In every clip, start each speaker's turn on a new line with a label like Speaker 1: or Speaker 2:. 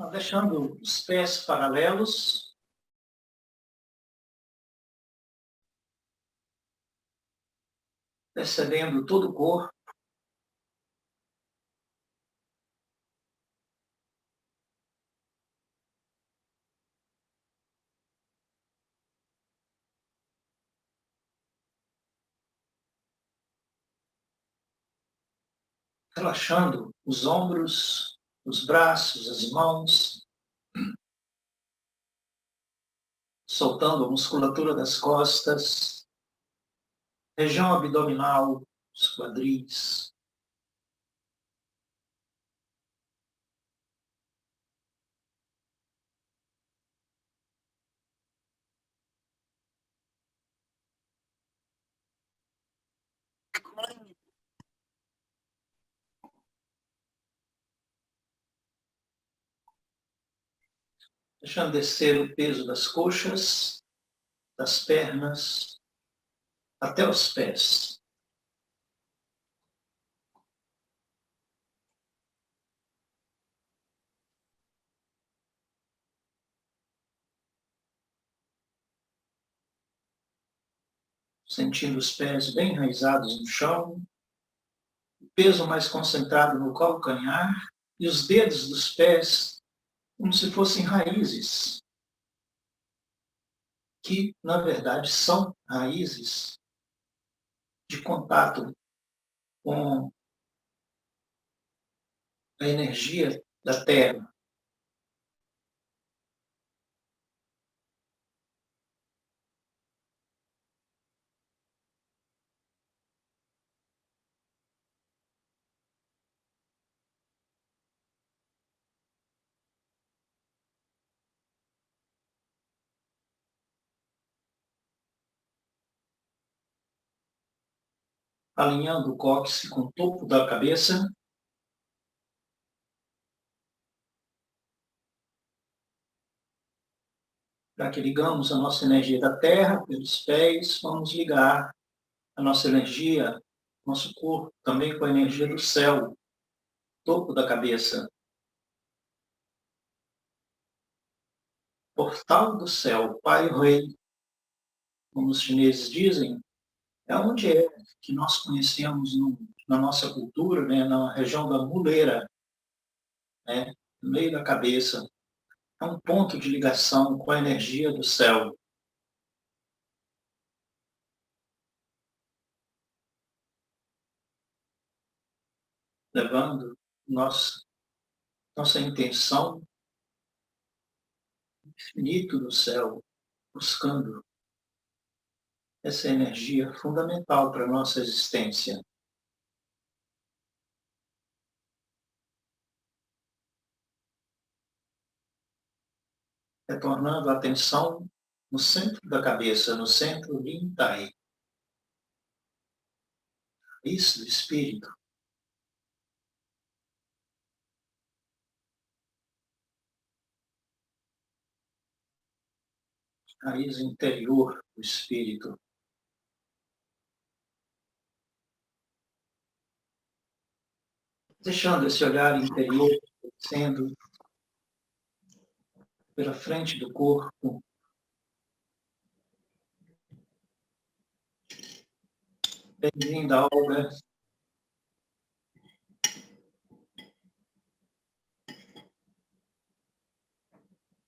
Speaker 1: Deixando os pés paralelos. Percebendo todo o corpo. Relaxando os ombros, os braços, as mãos. Soltando a musculatura das costas. Região abdominal, os quadris. Deixando descer o peso das coxas, das pernas, até os pés. Sentindo os pés bem enraizados no chão, o peso mais concentrado no calcanhar e os dedos dos pés como se fossem raízes, que, na verdade, são raízes de contato com a energia da Terra. Alinhando o cóccix com o topo da cabeça. Para que ligamos a nossa energia da Terra pelos pés, vamos ligar a nossa energia, nosso corpo, também com a energia do céu, topo da cabeça. Portal do céu, Pai Rei, como os chineses dizem, é onde é que nós conhecemos na nossa cultura, né, na região da muleira, né, no meio da cabeça. É um ponto de ligação com a energia do céu. Levando nossa intenção infinito do céu, buscando essa energia fundamental para a nossa existência. Retornando a atenção no centro da cabeça, no centro Lin Tai. Isso do espírito. Raiz interior do espírito. Deixando esse olhar interior sendo pela frente do corpo. Bem-vinda, Olga.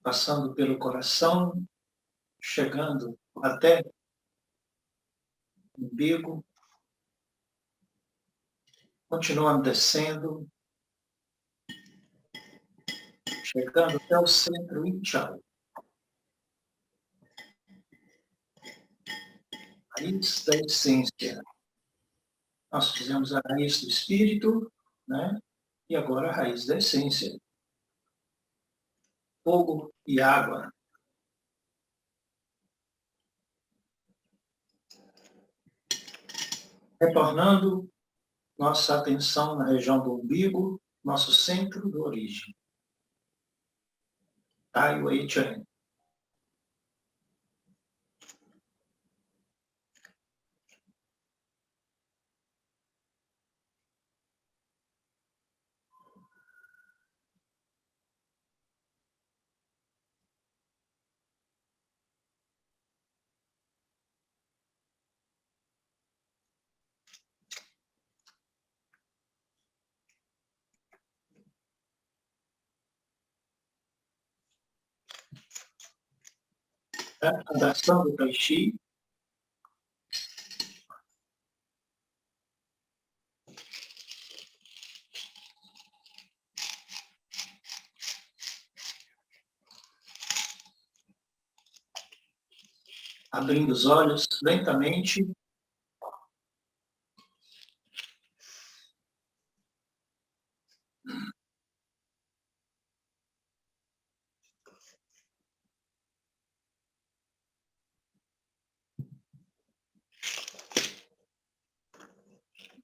Speaker 1: Passando pelo coração, chegando até o umbigo, continuando descendo, chegando até o centro Yin-Chao. Raiz da essência. Nós fizemos a raiz do espírito, né? E agora a raiz da essência. Fogo e água. Retornando nossa atenção na região do umbigo, nosso centro de origem. Tai Wei Chen. A ação do Tai Chi. Abrindo os olhos lentamente.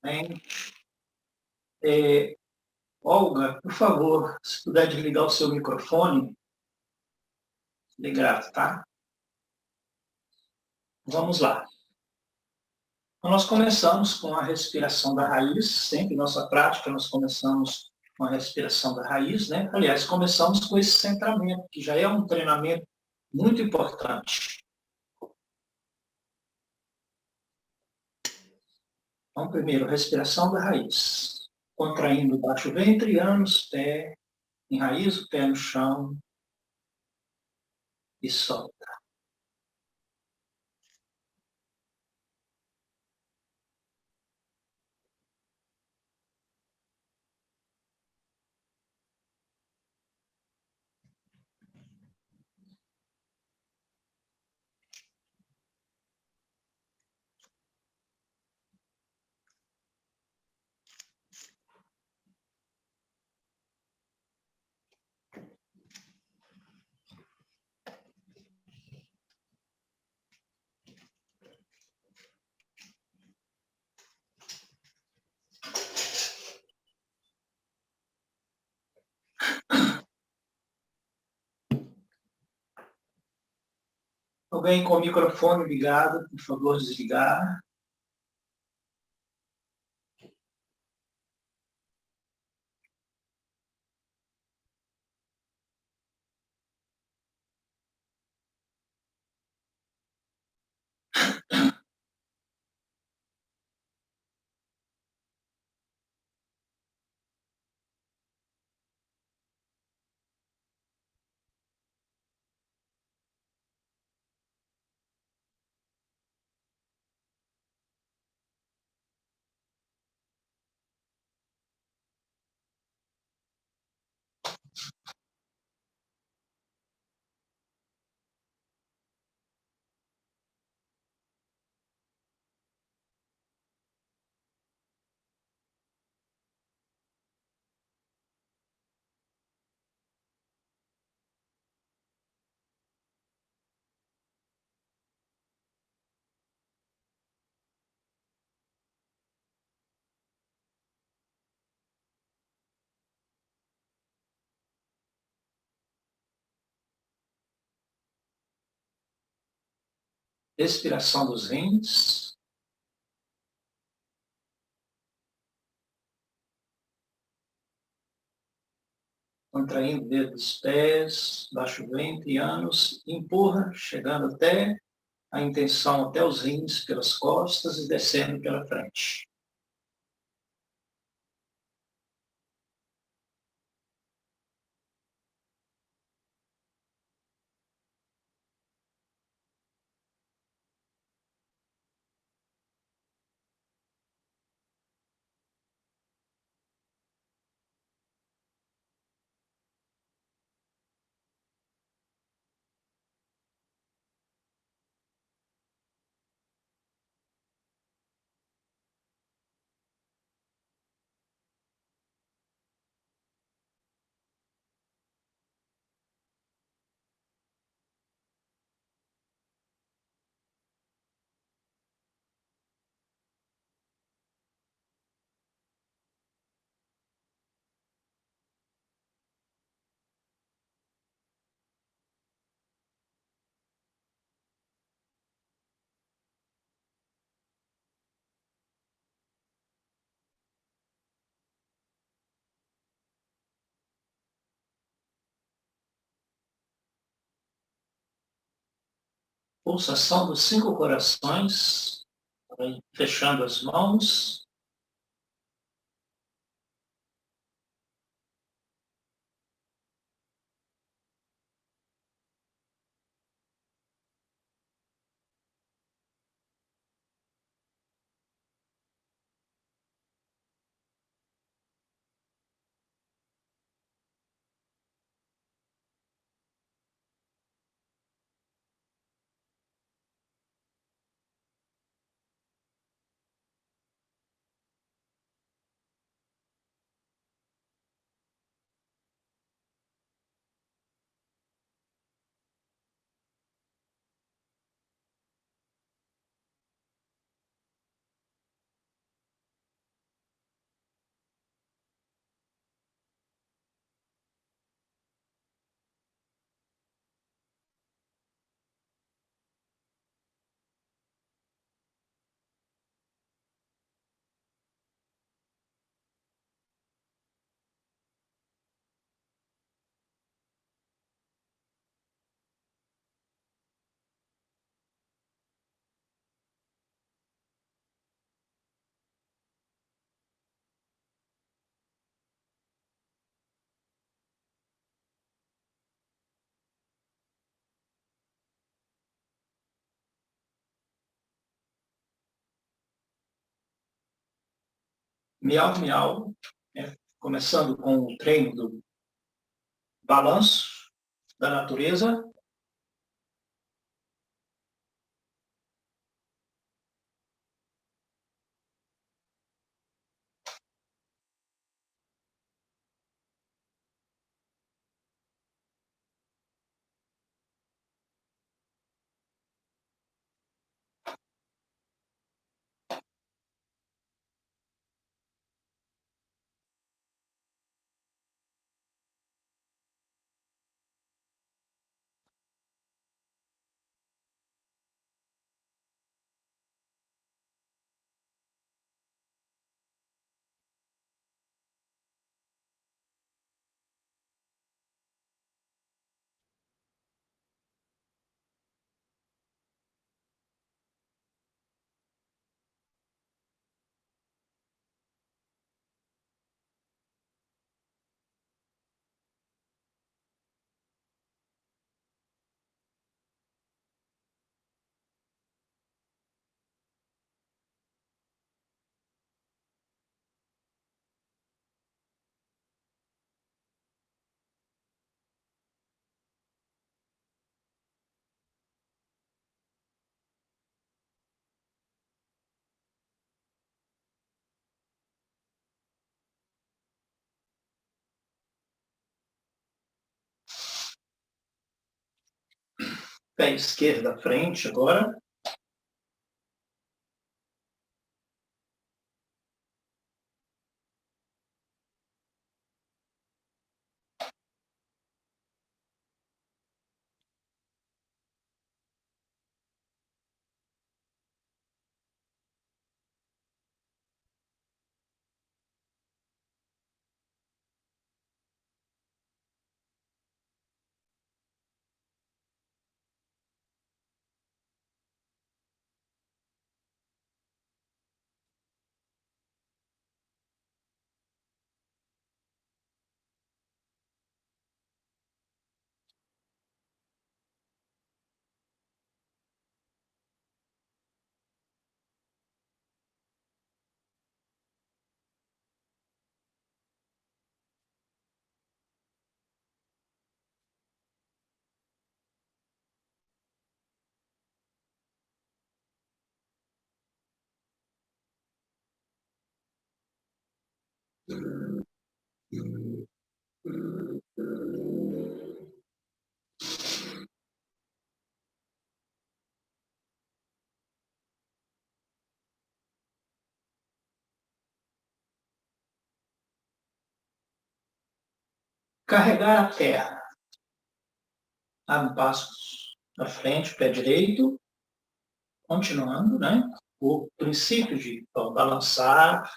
Speaker 1: Bem. Olga, por favor, se puder desligar o seu microfone, ligar, tá? Vamos lá. Então, nós começamos com a respiração da raiz, sempre em nossa prática nós começamos com a respiração da raiz, né? Aliás, começamos com esse centramento, que já é um treinamento muito importante. Então, primeiro, respiração da raiz. Contraindo baixo ventre, ânus, pé, enraiza o pé no chão e solta. Alguém com o microfone ligado, por favor, desligar. Expiração dos rins. Contraindo o dedo dos pés, baixo ventre, ânus, empurra, chegando até a intenção, até os rins, pelas costas e descendo pela frente. Pulsação dos 5 corações, fechando as mãos. Miau, miau, né? Começando com o treino do balanço da natureza. Pé esquerdo à frente agora. Carregar a terra. Abre passos à frente, pé direito. Continuando, né? O princípio de balançar.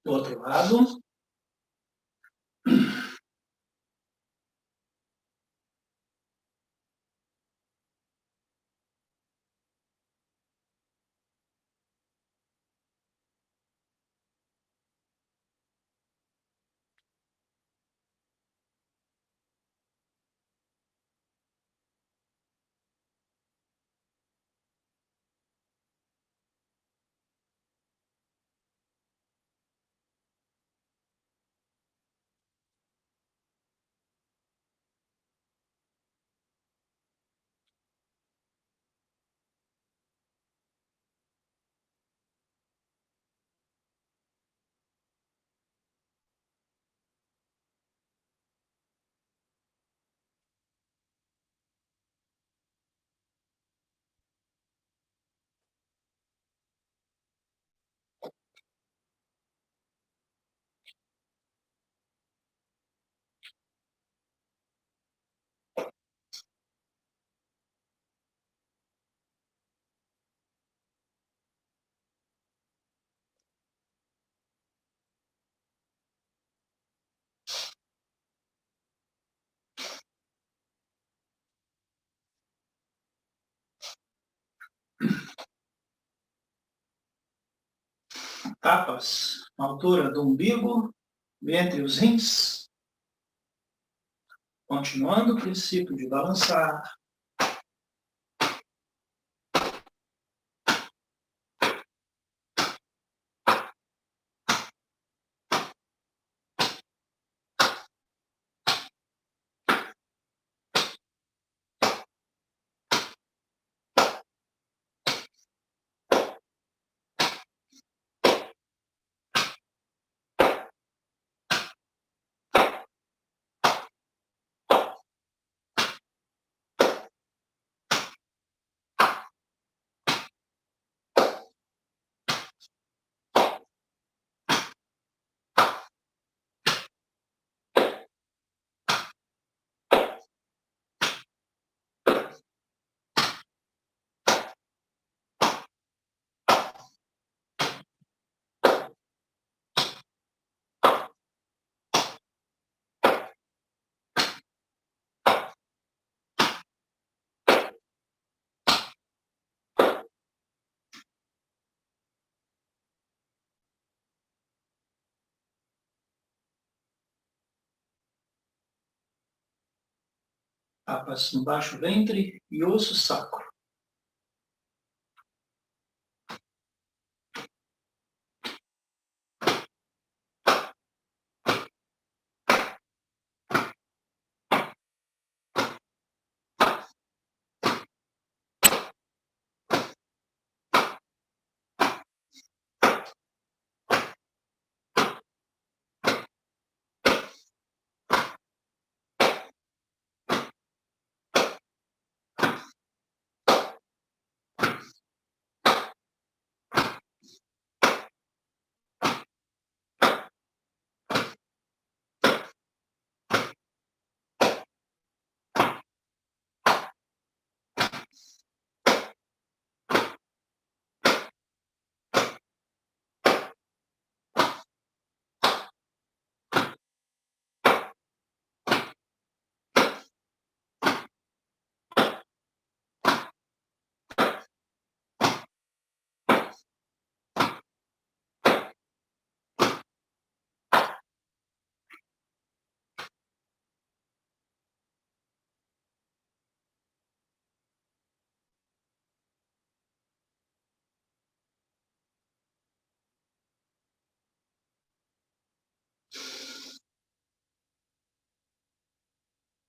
Speaker 1: Do outro lado. tapas na altura do umbigo, entre os rins, continuando o princípio de balançar. Tapas no baixo ventre e osso sacro.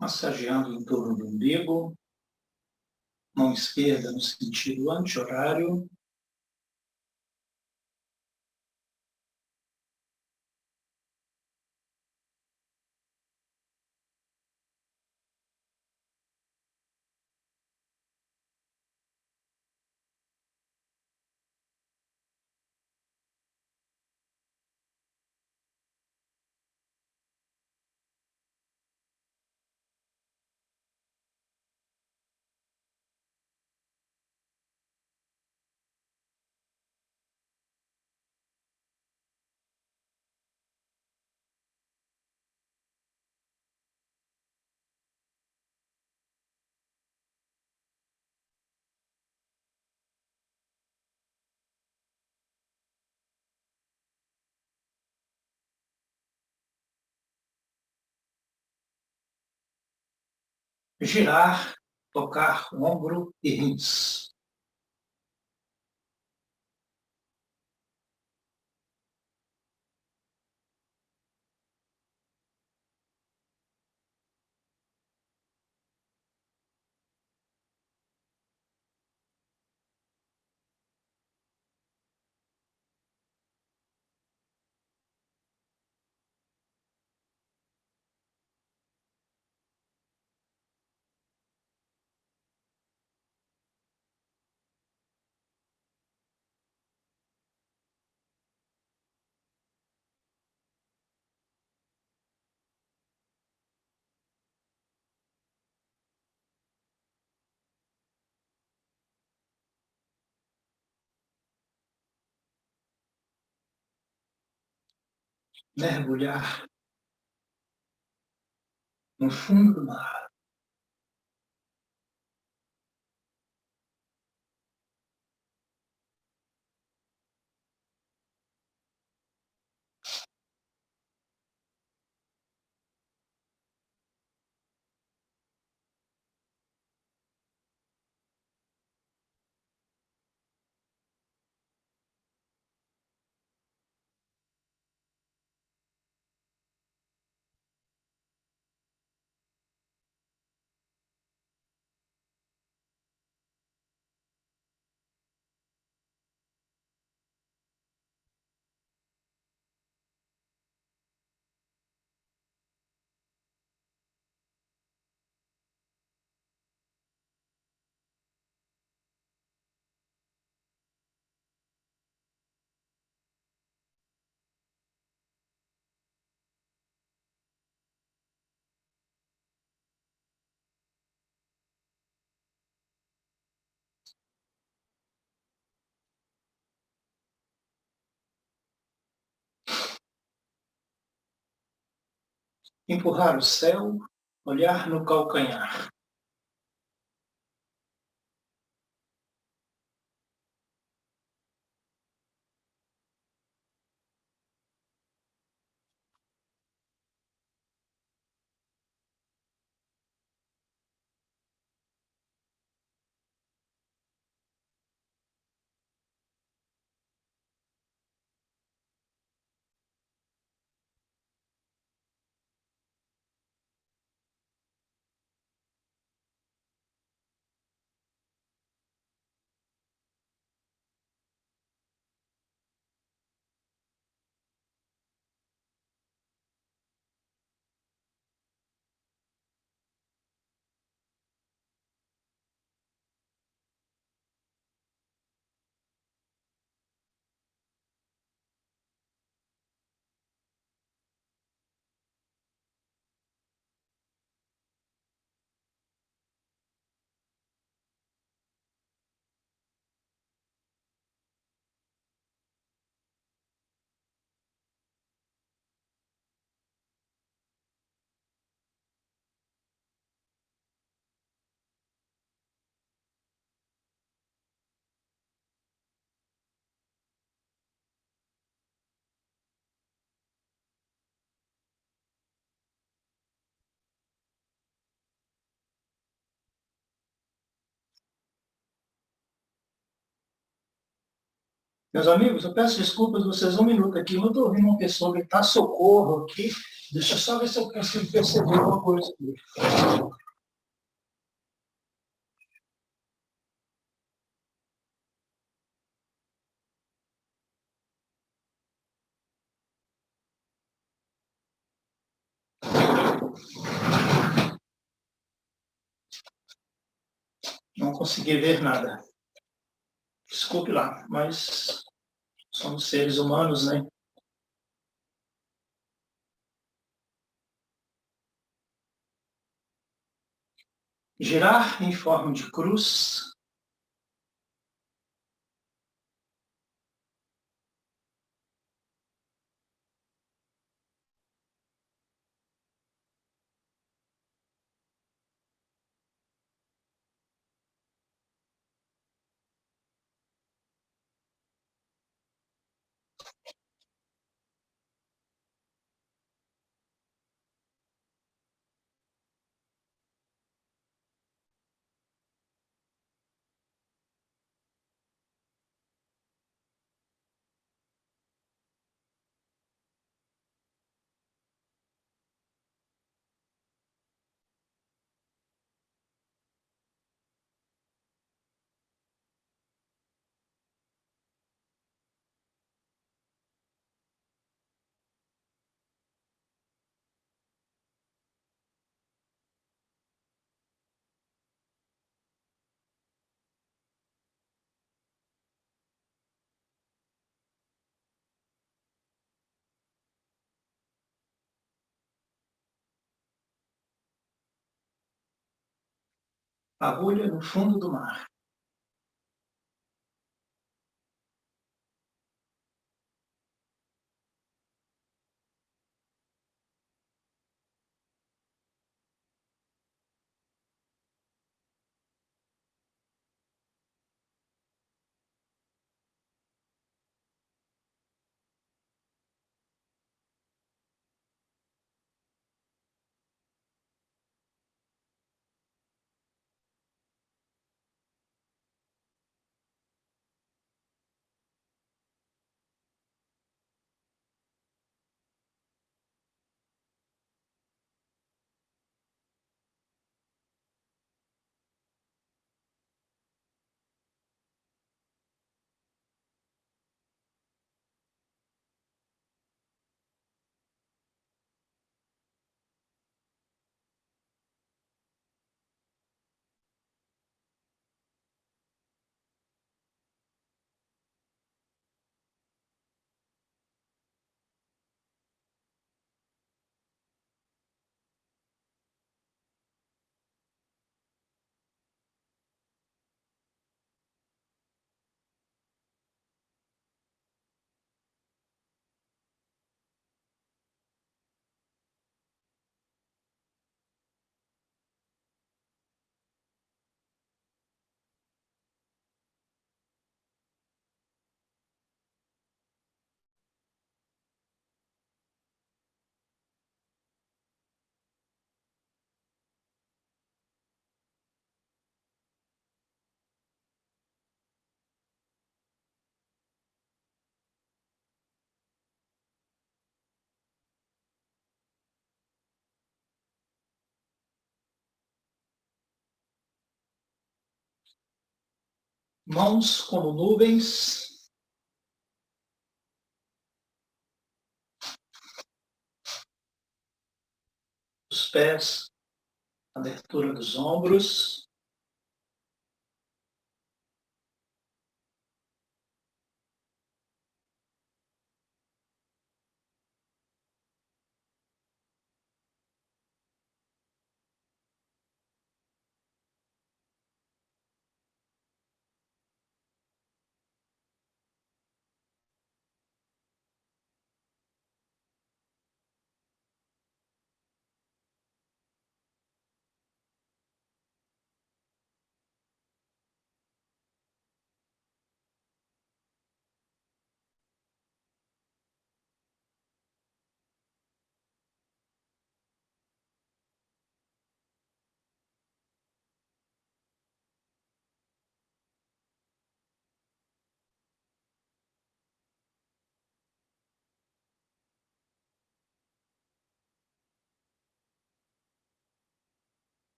Speaker 1: Massageando em torno do umbigo, mão esquerda no sentido anti-horário. Girar, tocar ombro e rins. Mergulhar no fundo do mar. empurrar o céu, olhar no calcanhar. Meus amigos, eu peço desculpas vocês um minuto aqui. Eu estou ouvindo uma pessoa gritar socorro aqui. Deixa eu só ver se eu consigo perceber alguma coisa aqui. Não consegui ver nada. Desculpe lá, mas somos seres humanos, né? Girar em forma de cruz. Agulha no fundo do mar. Mãos como nuvens. Os pés, abertura dos ombros.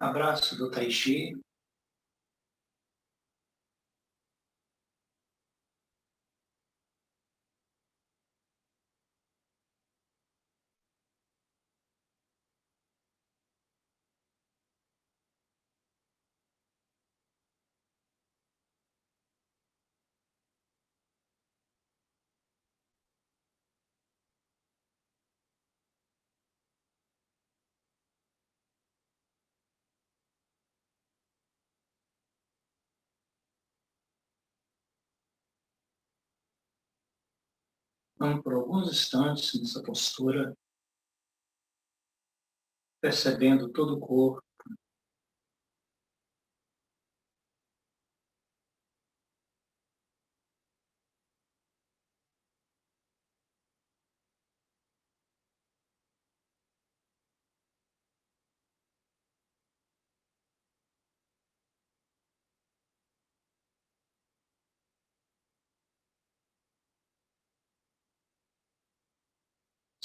Speaker 1: Abraço do Tai Chi. Então, por alguns instantes nessa postura, percebendo todo o corpo,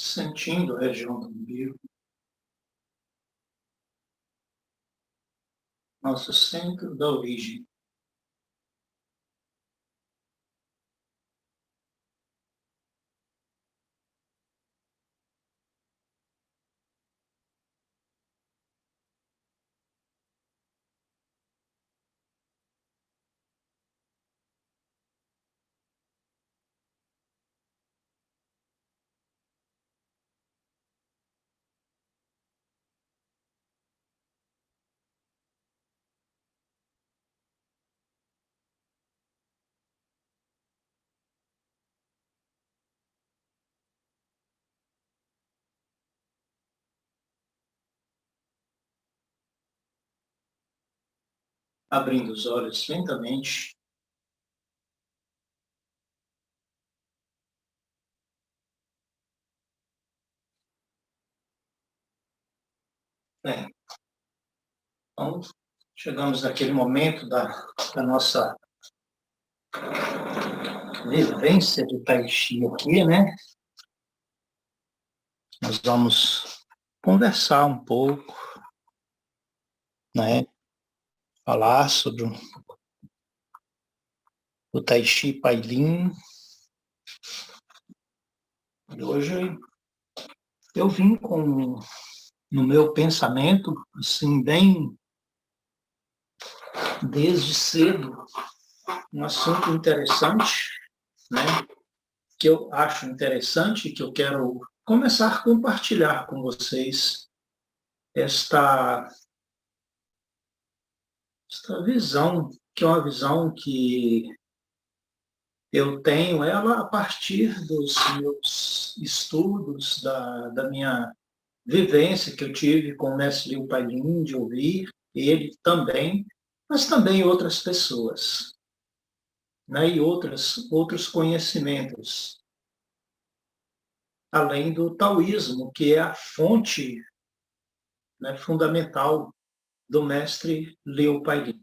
Speaker 1: sentindo a região do umbigo, nosso centro da origem. Abrindo os olhos lentamente, bem, então chegamos naquele momento da nossa vivência de Tai Chi aqui, né? Nós vamos conversar um pouco, né? Falar sobre o Tai Chi Pai Lin. E hoje eu vim no meu pensamento, assim, bem desde cedo, um assunto interessante, né, que eu acho interessante, que eu quero começar a compartilhar com vocês esta, esta visão, que é uma visão que eu tenho ela a partir dos meus estudos, da minha vivência que eu tive com o mestre Liu Pailin, de ouvir ele também, mas também outras pessoas, né, e outros conhecimentos, além do taoísmo, que é a fonte, né, fundamental do mestre Liu Pailin.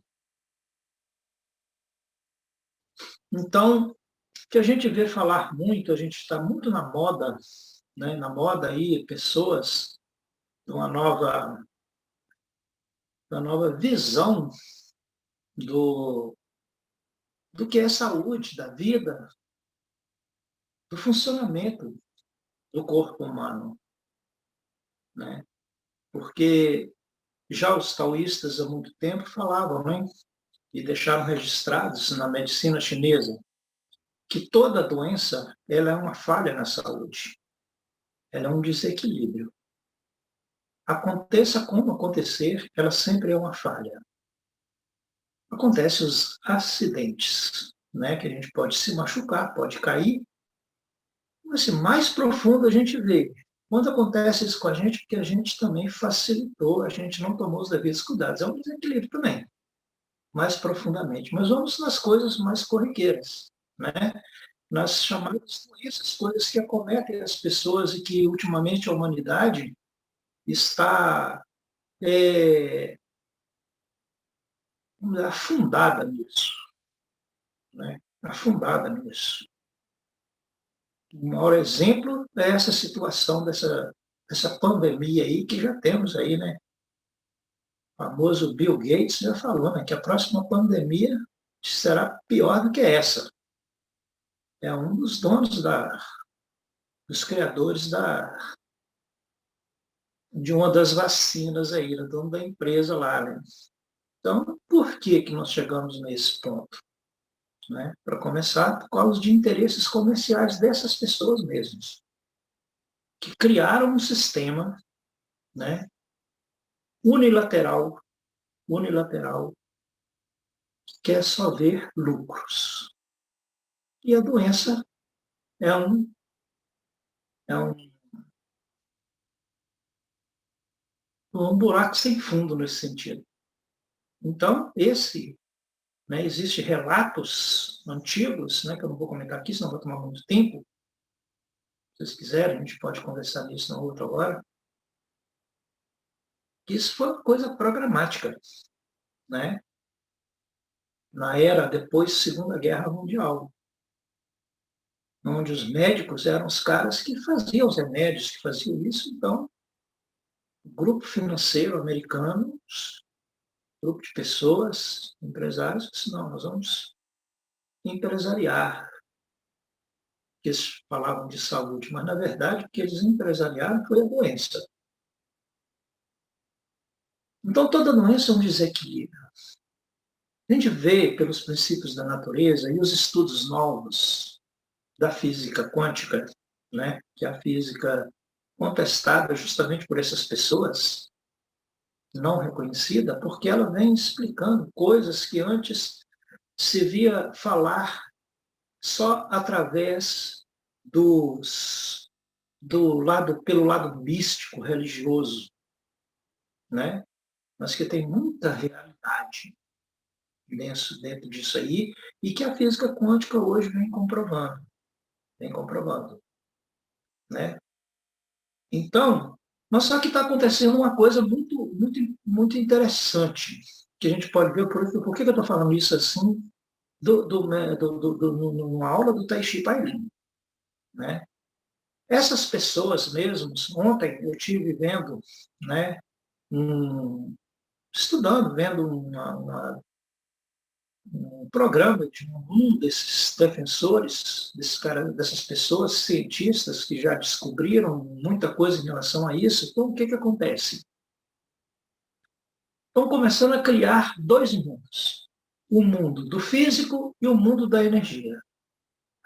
Speaker 1: Então, o que a gente vê falar muito, a gente está muito na moda, né, na moda aí, pessoas de uma nova visão do, do que é saúde, da vida, do funcionamento do corpo humano, né? Porque já os taoístas há muito tempo falavam, né? E deixaram registrados na medicina chinesa que toda doença ela é uma falha na saúde, ela é um desequilíbrio. Aconteça como acontecer, ela sempre é uma falha. Acontecem os acidentes, né? Que a gente pode se machucar, pode cair, mas assim, mais profundo a gente vê. Quando acontece isso com a gente, porque a gente também facilitou, a gente não tomou os devidos cuidados. É um desequilíbrio também, mais profundamente. Mas vamos nas coisas mais corriqueiras, né? Nas chamadas doenças, coisas que acometem as pessoas e que ultimamente a humanidade está afundada nisso, né? Afundada nisso. O maior exemplo é essa situação dessa pandemia aí que já temos aí, né? O famoso Bill Gates já falou, né, que a próxima pandemia será pior do que essa. É um dos donos dos criadores de uma das vacinas aí, né, dono da empresa lá, né? Então, por que que nós chegamos nesse ponto? Né? Para começar, por causa de interesses comerciais dessas pessoas mesmas, que criaram um sistema, né, unilateral, unilateral, que quer só ver lucros. E a doença é é um, um buraco sem fundo nesse sentido. Então, né, existe relatos antigos, né, que eu não vou comentar aqui, senão vai tomar muito tempo. Se vocês quiserem, a gente pode conversar nisso na outra hora. Que isso foi uma coisa programática, né? Na era depois da Segunda Guerra Mundial, onde os médicos eram os caras que faziam os remédios, que faziam isso. Então, o grupo financeiro americano, grupo de pessoas, empresários, disse, não, nós vamos empresariar. Eles falavam de saúde, mas, na verdade, o que eles empresariaram foi a doença. Então, toda doença é um desequilíbrio. A gente vê pelos princípios da natureza e os estudos novos da física quântica, né, que é a física contestada justamente por essas pessoas, não reconhecida, porque ela vem explicando coisas que antes se via falar só através pelo lado místico, religioso, né? Mas que tem muita realidade dentro disso aí e que a física quântica hoje vem comprovando, né? Então, mas só que está acontecendo uma coisa muito interessante que a gente pode ver por que eu estou falando isso assim numa aula do Tai Chi Pailin, né? Essas pessoas mesmos, ontem eu tive vendo, né, estudando, vendo um programa de um desses defensores, dessas pessoas cientistas que já descobriram muita coisa em relação a isso. Então, o que acontece? Estão começando a criar dois mundos. O mundo do físico e o mundo da energia.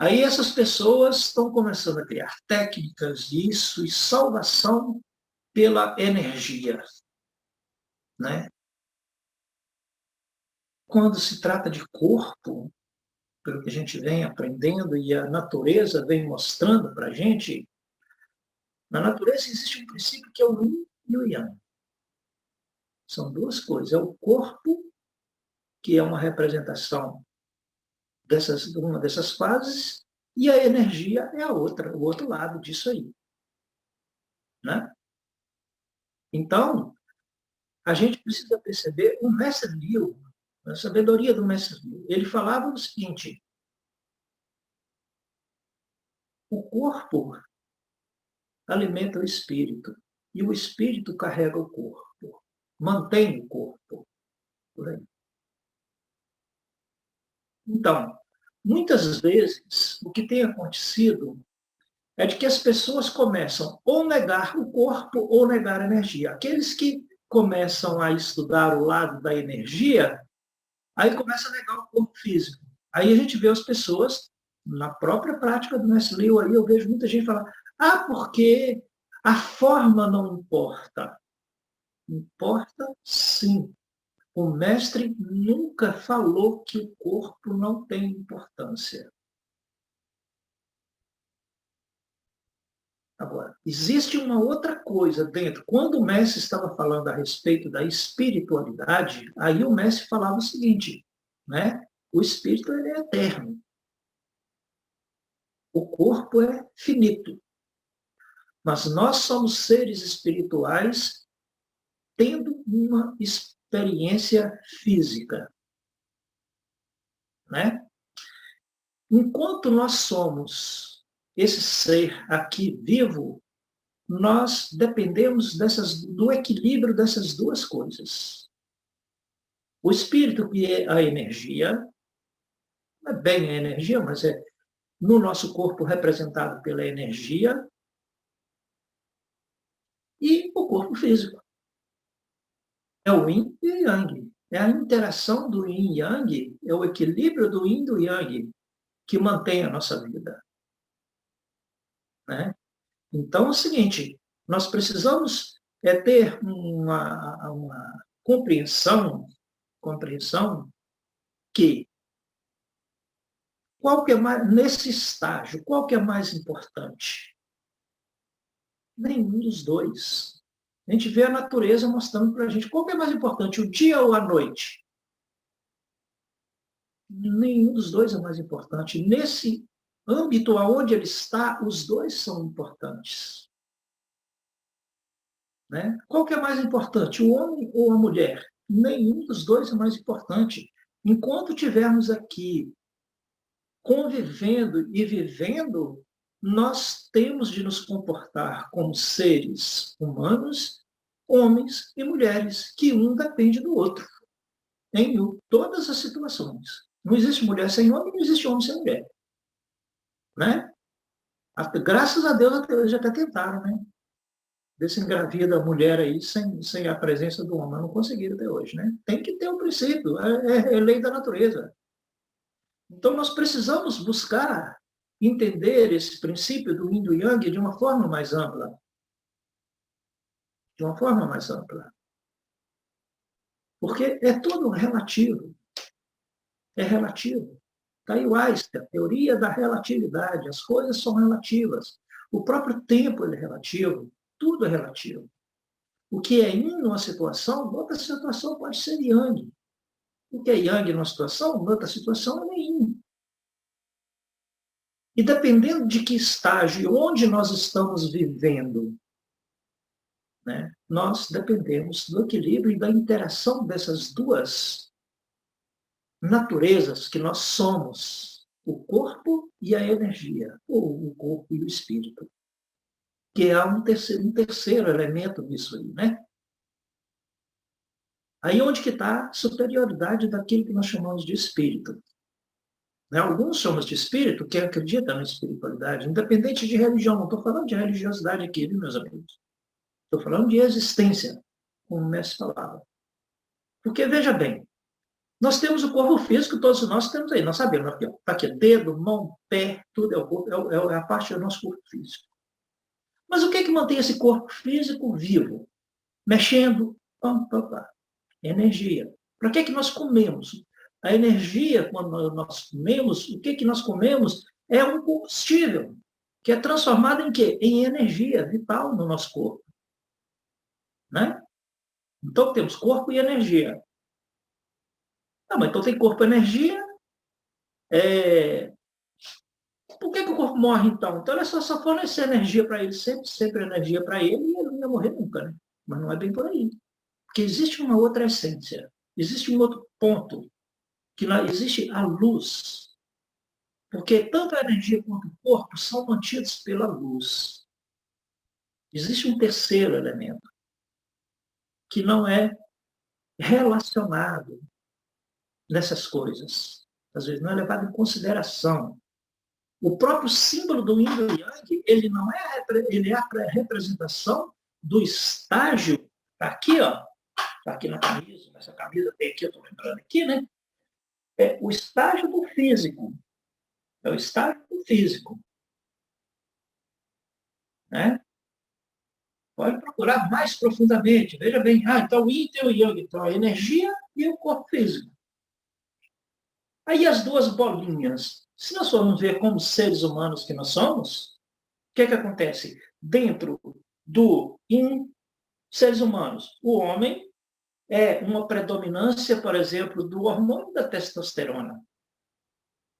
Speaker 1: Aí essas pessoas estão começando a criar técnicas disso e salvação pela energia, né? Quando se trata de corpo, pelo que a gente vem aprendendo e a natureza vem mostrando para a gente, na natureza existe um princípio que é o yin e o yang. São duas coisas. É o corpo, que é uma representação uma dessas fases, e a energia é a outra, o outro lado disso aí. Né? Então, a gente precisa perceber o Mestre Liu, a sabedoria do Mestre Liu. Ele falava o seguinte: o corpo alimenta o espírito e o espírito carrega o corpo, mantém o corpo. Por aí. Então, muitas vezes, o que tem acontecido é de que as pessoas começam ou negar o corpo ou negar a energia. Aqueles que começam a estudar o lado da energia, aí começa a negar o corpo físico. Aí a gente vê as pessoas, na própria prática do Mestre Liu, aí eu vejo muita gente falar, porque a forma não importa. Importa sim. O mestre nunca falou que o corpo não tem importância. Agora, existe uma outra coisa dentro. Quando o mestre estava falando a respeito da espiritualidade, aí o mestre falava o seguinte, né? O espírito ele é eterno. O corpo é finito. Mas nós somos seres espirituais tendo uma experiência física, né? Enquanto nós somos esse ser aqui vivo, nós dependemos do equilíbrio dessas duas coisas. O espírito, que é a energia, não é bem a energia, mas é no nosso corpo representado pela energia, e o corpo físico. É o yin e o yang. É a interação do yin e yang, é o equilíbrio do yin e do yang que mantém a nossa vida. Né? Então, é o seguinte, nós precisamos ter uma compreensão que qual que é mais, nesse estágio, qual que é mais importante? Nenhum dos dois. A gente vê a natureza mostrando para a gente qual que é mais importante, o dia ou a noite? Nenhum dos dois é mais importante. Nesse âmbito aonde ele está, os dois são importantes. Né? Qual que é mais importante, o homem ou a mulher? Nenhum dos dois é mais importante. Enquanto tivermos aqui convivendo e vivendo, nós temos de nos comportar como seres humanos, homens e mulheres, que um depende do outro, em todas as situações. Não existe mulher sem homem, não existe homem sem mulher. Né? Graças a Deus até hoje até tentaram, né? Ver se engravida a mulher aí sem a presença do homem. Não conseguiram até hoje, né? Tem que ter um princípio, é lei da natureza. Então, nós precisamos buscar entender esse princípio do yin e do yang de uma forma mais ampla. De uma forma mais ampla. Porque é tudo relativo. É relativo. Está aí o Einstein, a teoria da relatividade. As coisas são relativas. O próprio tempo é relativo. Tudo é relativo. O que é yin numa situação, outra situação pode ser yang. O que é yang numa situação, outra situação é yin. E dependendo de que estágio e onde nós estamos vivendo, né, nós dependemos do equilíbrio e da interação dessas duas naturezas que nós somos, o corpo e a energia, ou o corpo e o espírito, que é um terceiro elemento nisso aí, né? Aí onde que está a superioridade daquilo que nós chamamos de espírito. Né? Alguns chamam de espírito quem acredita na espiritualidade, independente de religião. Não estou falando de religiosidade aqui, viu, meus amigos? Estou falando de existência, como o mestre falava. Porque, veja bem, Nós temos o corpo físico, todos nós temos aí, nós sabemos, está aqui, dedo, mão, pé, tudo é o corpo, é a parte do nosso corpo físico. Mas o que é que mantém esse corpo físico vivo? Mexendo, pam, pam, pam. Energia. Para que é que nós comemos? A energia, quando nós comemos, o que é que nós comemos é um combustível, que é transformado em quê? Em energia vital no nosso corpo. Né? Então, temos corpo e energia. Ah, mas então tem corpo e energia. Por que o corpo morre, então? Então, ele só fornecer energia para ele, sempre energia para ele, e ele não ia morrer nunca. Né? Mas não é bem por aí. Porque existe uma outra essência. Existe um outro ponto, que lá existe a luz. Porque tanto a energia quanto o corpo são mantidos pela luz. Existe um terceiro elemento, que não é relacionado nessas coisas. Às vezes não é levado em consideração. O próprio símbolo do Yin e Yang, ele é a representação do estágio, está aqui, ó, está aqui na camisa, nessa camisa tem aqui, eu estou lembrando aqui, né? É o estágio do físico. É o estágio do físico. Né? Pode procurar mais profundamente. Veja bem, então o Yin e o Yang, então a energia e o corpo físico. Aí as duas bolinhas. Se nós formos ver como seres humanos que nós somos, o que acontece? Dentro do seres humanos, o homem é uma predominância, por exemplo, do hormônio da testosterona.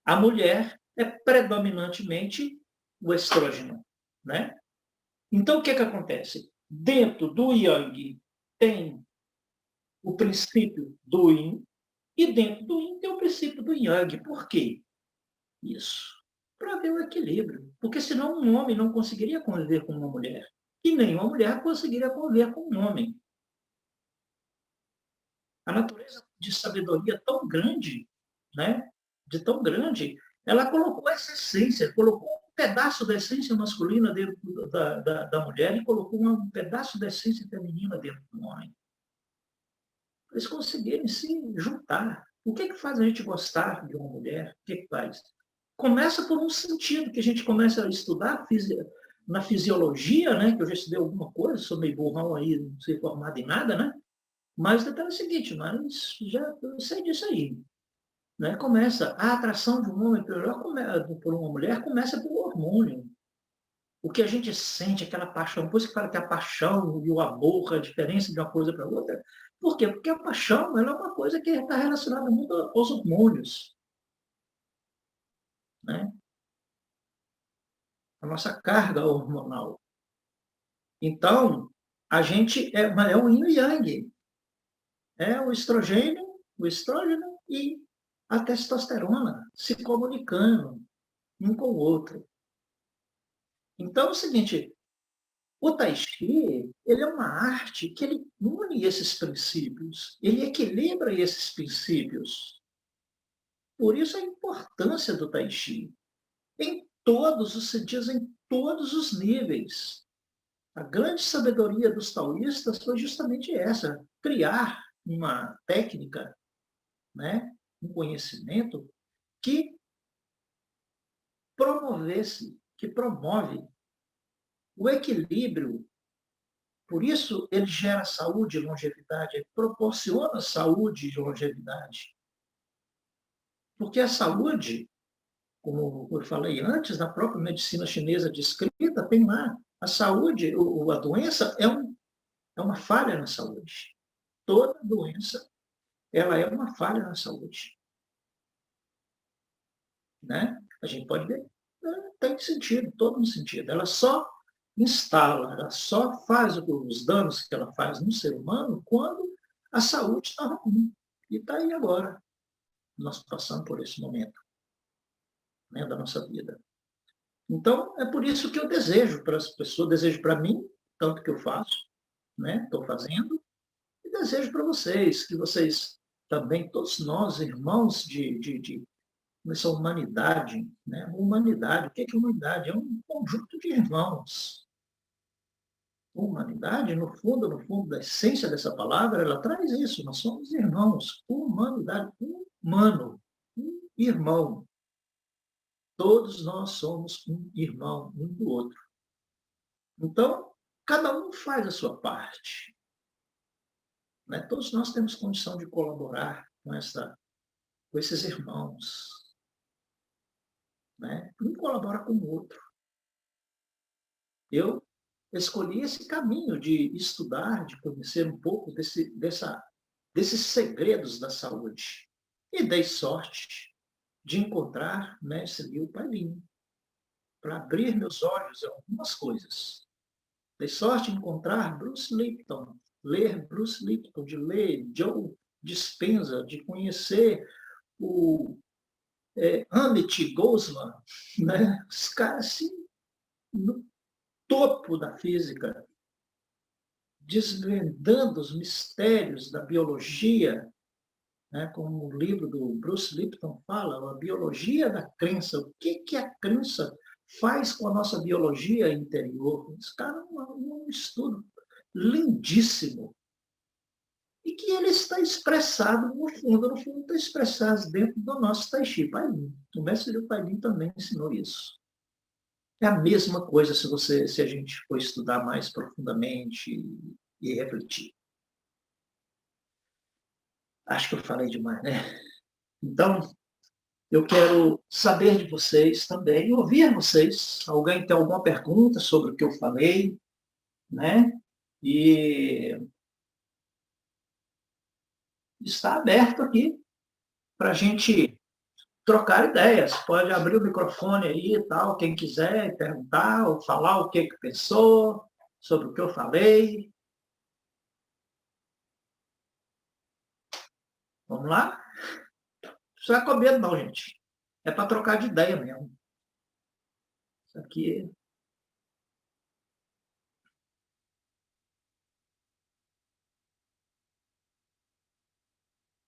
Speaker 1: A mulher é predominantemente o estrógeno. Né? Então, o que acontece? Dentro do Yang tem o princípio do Yin, e dentro do Yin tem o princípio do Yang. Por quê? Isso. Para haver o equilíbrio. Porque senão um homem não conseguiria conviver com uma mulher. E nenhuma mulher conseguiria conviver com um homem. A natureza de sabedoria tão grande, né? De tão grande, ela colocou essa essência, colocou um pedaço da essência masculina dentro da mulher e colocou um pedaço da essência feminina dentro do homem. Eles conseguirem se juntar. O que faz a gente gostar de uma mulher? O que faz? Começa por um sentido, que a gente começa a estudar na fisiologia, né? Que eu já estudei alguma coisa, sou meio burrão aí, não sei formado em nada, né? Mas o detalhe é o seguinte, mas já eu sei disso aí. Né? Começa a atração de um homem por uma mulher começa pelo hormônio. O que a gente sente, aquela paixão, depois que fala que a paixão e o amor, a diferença de uma coisa para outra, por quê? Porque a paixão ela é uma coisa que está relacionada muito aos hormônios. Né? A nossa carga hormonal. Então, a gente é o yin e yang. É o estrógeno e a testosterona se comunicando um com o outro. Então, é o seguinte, o Tai Chi, ele é uma arte que ele une esses princípios, ele equilibra esses princípios. Por isso a importância do Tai Chi, em todos os sentidos, em todos os níveis. A grande sabedoria dos taoístas foi justamente essa, criar uma técnica, né, um conhecimento que que promove o equilíbrio. Por isso, ele gera saúde e longevidade, ele proporciona saúde e longevidade. Porque a saúde, como eu falei antes, na própria medicina chinesa descrita, tem lá, a saúde, a doença é uma falha na saúde. Toda doença, ela é uma falha na saúde. Né? A gente pode ver, tem sentido, todo sentido. Ela só instala, ela só faz os danos que ela faz no ser humano quando a saúde está ruim. E está aí agora, nós passamos por esse momento, né, da nossa vida. Então, é por isso que eu desejo para as pessoas, desejo para mim, tanto que eu faço, né, estou fazendo, e desejo para vocês, que vocês também, todos nós, irmãos nessa humanidade, né? Humanidade, o que é humanidade? É um conjunto de irmãos. humanidade, no fundo da essência dessa palavra, ela traz isso. Nós somos irmãos. Humanidade, humano, um irmão. Todos nós somos um irmão, um do outro. Então, cada um faz a sua parte. Né? Todos nós temos condição de colaborar com esses irmãos. Né? Um colabora com o outro. Eu escolhi esse caminho de estudar, de conhecer um pouco desses segredos da saúde. E dei sorte de encontrar mestre Liu Pailin, para abrir meus olhos a algumas coisas. Dei sorte de encontrar Bruce Lipton, ler Bruce Lipton, de ler Joe Dispenza, de conhecer o Amit Goswami, né? Os caras assim, no topo da física, desvendando os mistérios da biologia, né? Como o livro do Bruce Lipton fala, a biologia da crença, o que a crença faz com a nossa biologia interior. Esse cara é um estudo lindíssimo. E que ele está expressado, no fundo está expressado dentro do nosso Tai Chi Pailin. O mestre Liu Pailin também ensinou isso. É a mesma coisa se a gente for estudar mais profundamente e refletir. Acho que eu falei demais, né? Então, eu quero saber de vocês também, ouvir vocês. Alguém tem alguma pergunta sobre o que eu falei, né? E está aberto aqui para a gente trocar ideias. Pode abrir o microfone aí e tal, quem quiser perguntar ou falar o que pensou sobre o que eu falei. Vamos lá? Não precisa com medo não, gente. É para trocar de ideia mesmo. Isso aqui...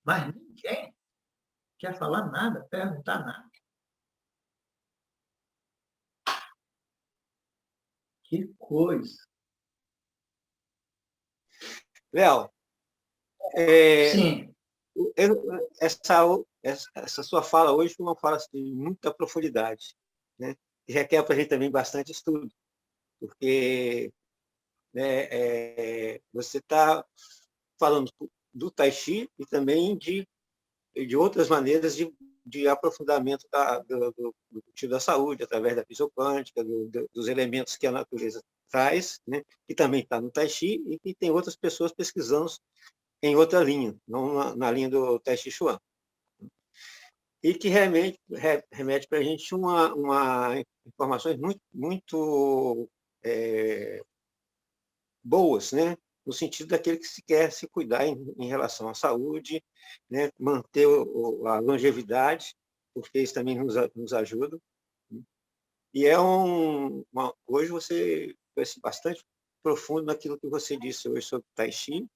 Speaker 1: Mas ninguém quer falar nada, perguntar nada. Que coisa.
Speaker 2: Léo,
Speaker 1: Sim.
Speaker 2: essa sua fala hoje foi uma fala assim, de muita profundidade, né? Que requer para a gente também bastante estudo, porque, né, você está falando do Tai Chi e também de outras maneiras de aprofundamento do cultivo da saúde, através da fisioquântica, dos elementos que a natureza traz, né? Que também está no Tai Chi e que tem outras pessoas pesquisando em outra linha, não na linha do Tai Chi Chuan. E que remete para a gente uma informações muito boas, né? No sentido daquele que se quer se cuidar em relação à saúde, né? Manter a longevidade, porque isso também nos ajuda. E hoje você foi bastante profundo naquilo que você disse hoje sobre Tai Chi,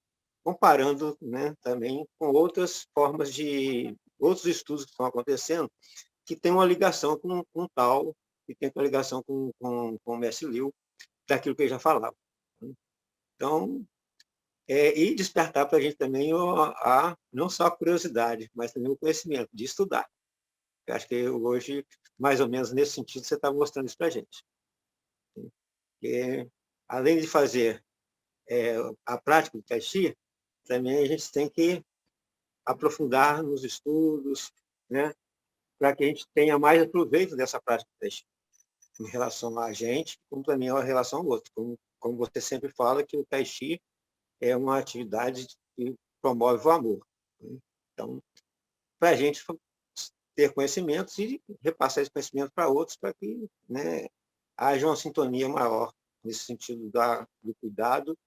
Speaker 2: comparando, né, também com outras formas de outros estudos que estão acontecendo, que tem uma ligação com tal, que tem uma ligação com o Mestre Liu, daquilo que ele já falava. Então, e despertar para a gente também não só a curiosidade, mas também o conhecimento, de estudar. Eu acho que hoje, mais ou menos nesse sentido, você está mostrando isso para a gente. Porque, além de fazer a prática do Tai Chi, também a gente tem que aprofundar nos estudos, né, para que a gente tenha mais proveito dessa prática do Tai Chi, em relação a gente, como também em relação ao outro. Como você sempre fala, que o Tai Chi é uma atividade que promove o amor. Né? Então, para a gente ter conhecimentos e repassar esse conhecimento para outros, para que, né, haja uma sintonia maior nesse sentido do cuidado,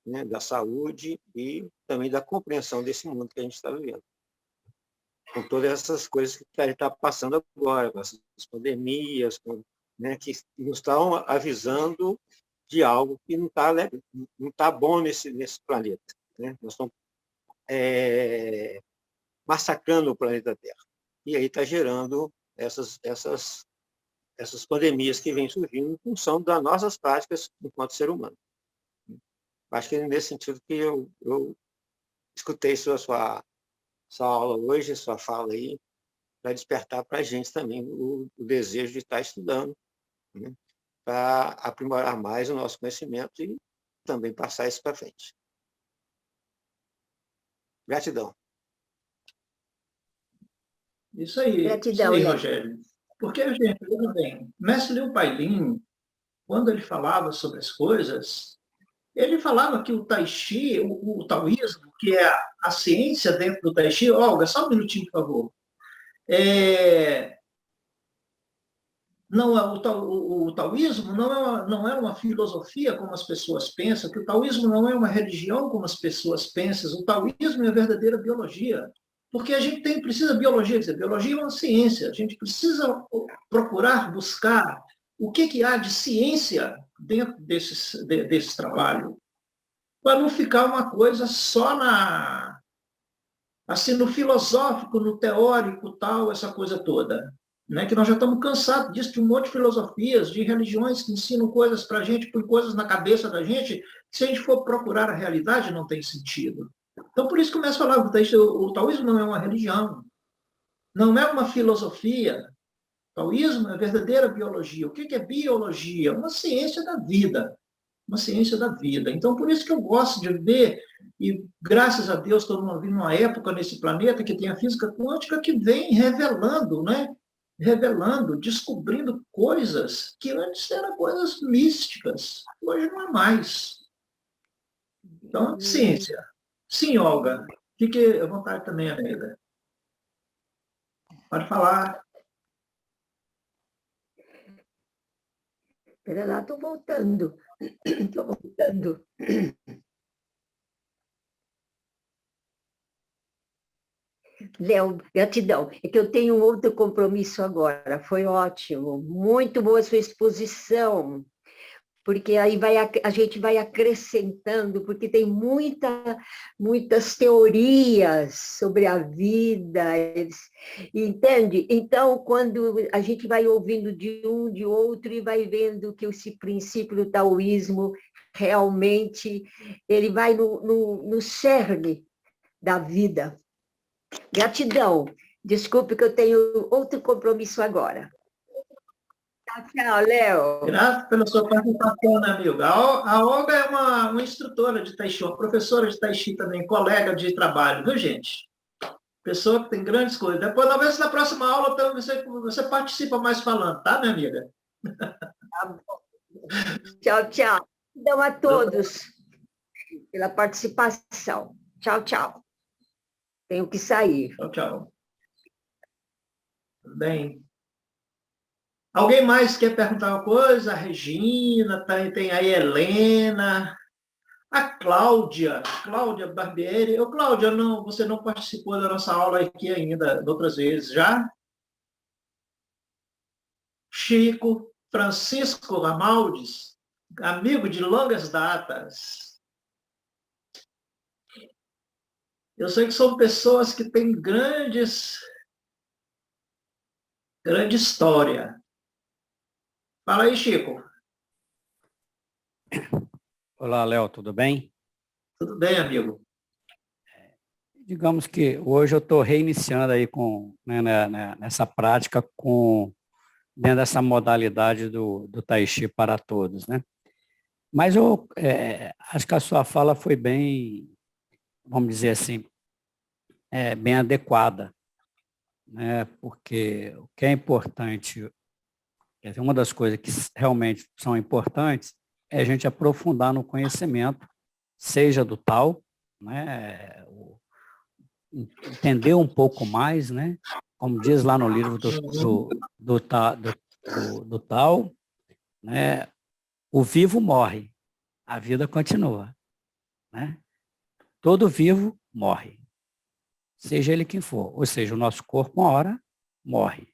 Speaker 2: né, da saúde e também da compreensão desse mundo que a gente está vivendo. Com todas essas coisas que a gente está passando agora, com essas pandemias, né, que nos estão avisando de algo que não tá bom nesse planeta. Né? Nós estamos massacrando o planeta Terra. E aí está gerando essas pandemias que vêm surgindo em função das nossas práticas enquanto ser humano. Acho que é nesse sentido que eu escutei sua aula hoje, sua fala aí, para despertar para a gente também o desejo de estar estudando, né? Para aprimorar mais o nosso conhecimento e também passar isso para frente. Gratidão.
Speaker 1: Isso aí,
Speaker 3: Gratidão, Léo.
Speaker 1: Rogério. Porque, gente, veja bem, Mestre Leo Pailin, quando ele falava sobre as coisas, ele falava que o Tai Chi, o taoísmo, que é a ciência dentro do Tai Chi, Olga, só um minutinho, por favor. Não, o taoísmo não é uma filosofia como as pessoas pensam, que o taoísmo não é uma religião como as pessoas pensam, o taoísmo é a verdadeira biologia. Porque a gente precisa de biologia, quer dizer, biologia é uma ciência, a gente precisa procurar, buscar o que há de ciência dentro desse trabalho, para não ficar uma coisa só assim, no filosófico, no teórico, tal, essa coisa toda. Né? Que nós já estamos cansados disso, de um monte de filosofias, de religiões que ensinam coisas para a gente, põem coisas na cabeça da gente, que se a gente for procurar a realidade, não tem sentido. Então, por isso que começa a falar, o taoísmo não é uma religião, não é uma filosofia. O taoísmo é a verdadeira biologia. O que é biologia? Uma ciência da vida. Uma ciência da vida. Então, por isso que eu gosto de ver, e graças a Deus, estamos vivendo uma época nesse planeta que tem a física quântica que vem revelando, né? Revelando, descobrindo coisas que antes eram coisas místicas, hoje não é mais. Então, ciência. Sim, Olga. Fique à vontade também, amiga. Pode falar.
Speaker 3: Espera lá, estou voltando. Estou voltando. Léo, gratidão. É que eu tenho um outro compromisso agora. Foi ótimo. Muito boa sua exposição. Porque aí a gente vai acrescentando, porque tem muitas teorias sobre a vida, entende? Então, quando a gente vai ouvindo de um, de outro, e vai vendo que esse princípio do taoísmo, realmente, ele vai no cerne da vida. Gratidão. Desculpe que eu tenho outro compromisso agora. Tchau, Léo.
Speaker 1: Graças pela sua participação, né, amigo? A Olga é uma instrutora de Tai Chi, uma professora de Tai Chi também, colega de trabalho, viu, gente? Pessoa que tem grandes coisas. Depois, talvez na próxima aula, então, você participa mais falando, tá, minha amiga?
Speaker 3: Tchau, tchau. Gratidão a todos pela participação. Tchau, tchau. Tenho que sair.
Speaker 1: Tchau, tchau. Tudo bem. Alguém mais quer perguntar uma coisa? A Regina, tem a Helena, a Cláudia Barbieri. Ô, Cláudia, não, você não participou da nossa aula aqui ainda, de outras vezes, já? Chico, Francisco Ramaldes, amigo de longas datas. Eu sei que são pessoas que têm grande história. Fala aí, Chico.
Speaker 4: Olá, Léo, tudo bem?
Speaker 1: Tudo bem, amigo?
Speaker 4: Digamos que hoje eu estou reiniciando aí nessa prática dentro dessa modalidade do Tai Chi para todos, né? Mas eu acho que a sua fala foi bem, vamos dizer assim, bem adequada, né? Porque o que é importante, quer dizer, uma das coisas que realmente são importantes é a gente aprofundar no conhecimento, seja do tal, né? Entender um pouco mais, né? Como diz lá no livro do tal, né? O vivo morre, a vida continua, né? Todo vivo morre, seja ele quem for. Ou seja, o nosso corpo, uma hora, morre,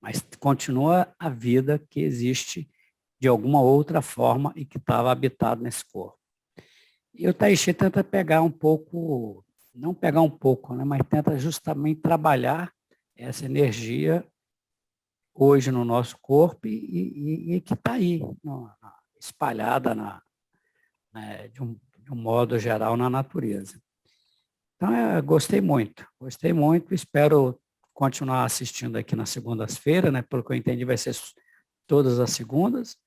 Speaker 4: mas continua a vida que existe de alguma outra forma e que estava habitado nesse corpo. E o Tai Chi tenta pegar um pouco, não pegar um pouco, né, mas tenta justamente trabalhar essa energia hoje no nosso corpo e que está aí, espalhada de de um modo geral, na natureza. Então, gostei muito, espero continuar assistindo aqui nas segundas-feiras, né? Pelo que eu entendi, vai ser todas as segundas,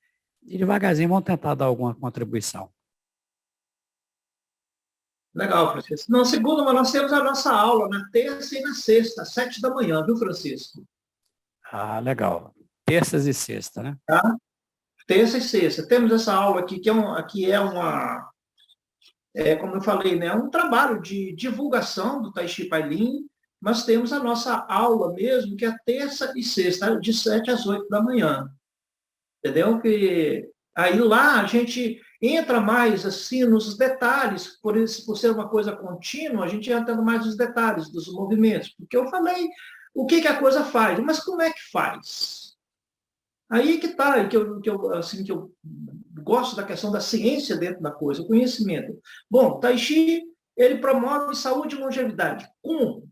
Speaker 4: e devagarzinho vão tentar dar alguma contribuição.
Speaker 1: Legal, Francisco. Na segunda, mas nós temos a nossa aula na terça e na sexta, às 7 da manhã, viu, Francisco?
Speaker 4: Ah, legal. Terças e sexta, né?
Speaker 1: Tá? Terça e sexta. Temos essa aula aqui, que é uma, como eu falei, né, um trabalho de divulgação do Tai Chi Pai Lin, mas temos a nossa aula mesmo, que é terça e sexta, de 7 às 8 da manhã. Entendeu? Que aí lá a gente entra mais assim nos detalhes, por ser uma coisa contínua, a gente entra mais nos detalhes dos movimentos, porque eu falei o que a coisa faz, mas como é que faz? Aí que está, que eu gosto da questão da ciência dentro da coisa, o conhecimento. Bom, Tai Chi, ele promove saúde e longevidade. Como? O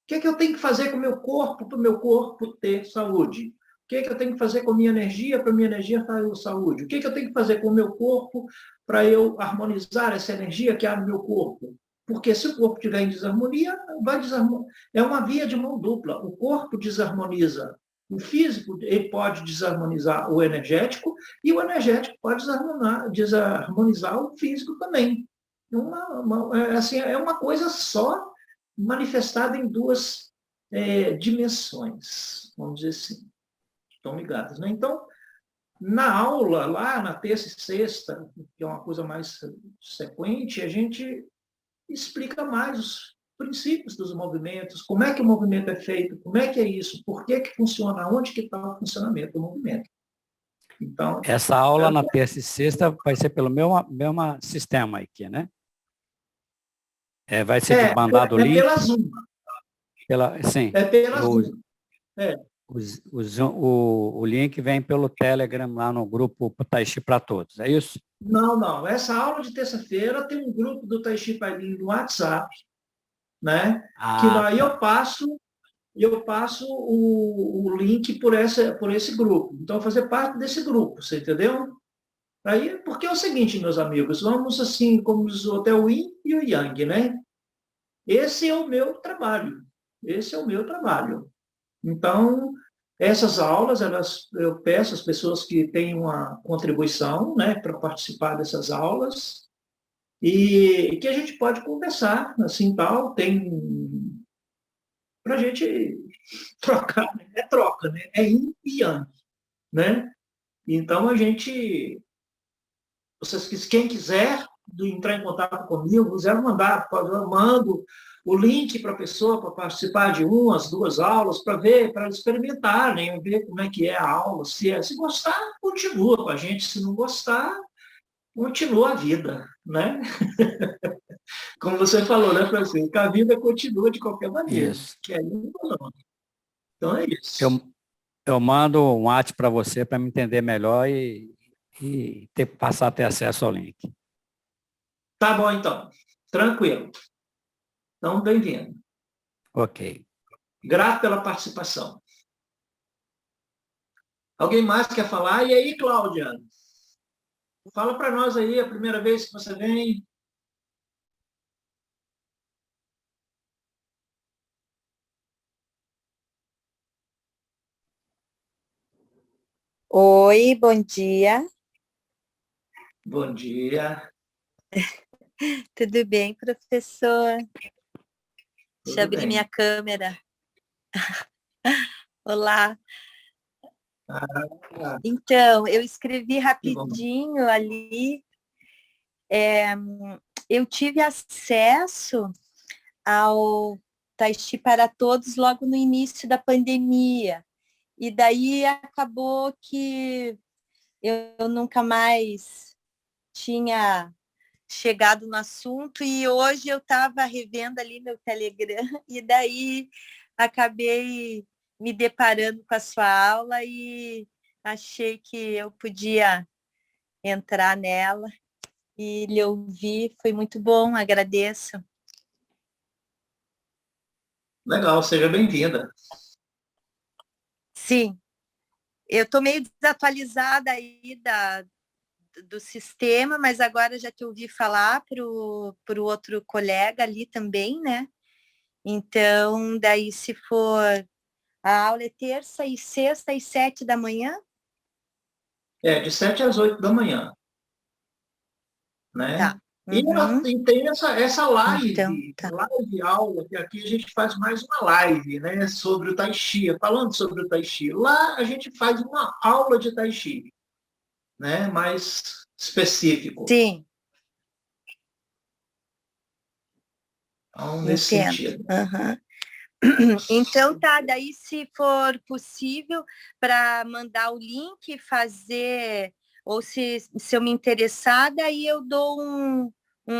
Speaker 1: que eu tenho que fazer com o meu corpo para o meu corpo ter saúde? O que eu tenho que fazer com a minha energia para a minha energia ter saúde? O que eu tenho que fazer com o meu corpo para eu harmonizar essa energia que há no meu corpo? Porque se o corpo estiver em desarmonia, vai desarmonizar. É uma via de mão dupla. O corpo desarmoniza o físico, ele pode desarmonizar o energético, e o energético pode desarmonizar o físico também. É uma coisa só manifestada em duas dimensões, vamos dizer assim. Estão ligadas, né? Então, na aula, lá na terça e sexta, que é uma coisa mais sequente, a gente explica mais os princípios dos movimentos, como é que o movimento é feito, como é que é isso, por que funciona, onde que está o funcionamento do movimento. Então,
Speaker 4: essa aula na terça e sexta vai ser pelo mesmo sistema aqui, né? Vai ser mandado o link?
Speaker 1: Pela Zoom.
Speaker 4: Sim.
Speaker 1: É pela Zoom.
Speaker 4: O link vem pelo Telegram lá no grupo Tai Chi para Todos, é isso?
Speaker 1: Não. Essa aula de terça-feira tem um grupo do Tai Chi Pai Lin no WhatsApp, né? Que lá eu passo o link por esse grupo. Então, fazer parte desse grupo, você entendeu? Aí, porque é o seguinte, meus amigos, vamos assim, como diz até o Yin e o Yang, né? Esse é o meu trabalho. Então, essas aulas, eu peço às pessoas que têm uma contribuição, né, para participar dessas aulas, e que a gente pode conversar, assim, tal, tem para a gente trocar, né? É troca, né? É yin e yang, né? Então, quem quiser entrar em contato comigo, quiser mandar, eu mando o link para a pessoa para participar de umas, duas aulas, para experimentar, né? Ver como é que é a aula. Se gostar, continua com a gente. Se não gostar, continua a vida, né? Como você falou, né, Francisco? Que a vida continua de qualquer maneira.
Speaker 4: Isso.
Speaker 1: Que é não. Então é isso.
Speaker 4: Eu mando um WhatsApp para você para me entender melhor e passar a ter acesso ao link.
Speaker 1: Tá bom, então. Tranquilo. Então, bem-vindo.
Speaker 4: Ok.
Speaker 1: Grato pela participação. Alguém mais quer falar? E aí, Cláudia? Fala para nós aí, a primeira vez que você vem.
Speaker 5: Oi, bom dia.
Speaker 1: Bom dia.
Speaker 5: Tudo bem, professor? Deixa eu abrir
Speaker 1: bem.
Speaker 5: minha câmera. Olá. Então, eu escrevi rapidinho ali. Eu tive acesso ao Tai Chi para Todos logo no início da pandemia. E daí acabou que eu nunca mais tinha chegado no assunto, e hoje eu estava revendo ali meu Telegram e daí acabei me deparando com a sua aula e achei que eu podia entrar nela e lhe ouvir. Foi muito bom, agradeço.
Speaker 1: Legal, seja bem-vinda.
Speaker 5: Sim, eu estou meio desatualizada aí do sistema, mas agora já te ouvi falar para o outro colega ali também, né? Então, daí se for... A aula é terça e sexta às 7 da manhã?
Speaker 1: De 7 às 8 da manhã. Né?
Speaker 5: Tá.
Speaker 1: E tem essa live,
Speaker 5: Então, tá.
Speaker 1: live aula, que aqui a gente faz mais uma live, né, sobre o Tai Chi, falando sobre o Tai Chi. Lá a gente faz uma aula de Tai Chi, né, mais específico.
Speaker 5: Sim.
Speaker 1: Então, nesse
Speaker 5: Entendo.
Speaker 1: sentido.
Speaker 5: Então tá, daí se for possível para mandar o link, fazer, ou se eu me interessar, daí eu dou um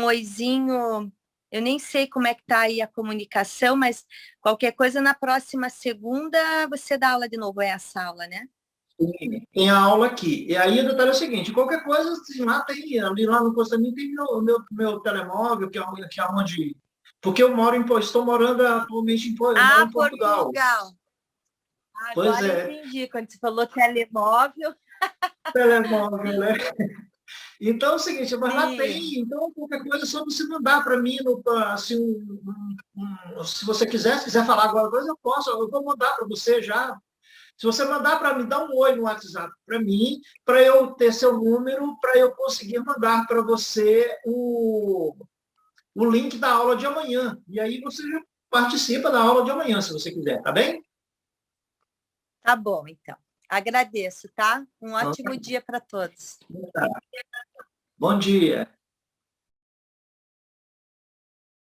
Speaker 5: oizinho. Eu nem sei como é que tá aí a comunicação, mas qualquer coisa na próxima segunda você dá aula de novo, é essa aula, né?
Speaker 1: Sim, tem a aula aqui. E aí o detalhe é o seguinte, qualquer coisa, assim, lá tem, ali lá no posto também tem meu telemóvel, que é onde... Porque estou morando atualmente eu moro em Portugal.
Speaker 5: Portugal.
Speaker 1: Pois
Speaker 5: Agora
Speaker 1: é.
Speaker 5: entendi, quando você falou telemóvel.
Speaker 1: Telemóvel, né? Então é o seguinte, mas lá tem, então qualquer coisa é só você mandar para mim, assim, se você quiser falar agora coisa, eu vou mandar para você já. Se você mandar para mim, dá um oi no WhatsApp para mim, para eu ter seu número, para eu conseguir mandar para você o link da aula de amanhã. E aí você já participa da aula de amanhã, se você quiser, tá bem?
Speaker 5: Tá bom, então. Agradeço, tá? Um ótimo dia para todos.
Speaker 1: Tá. Bom dia.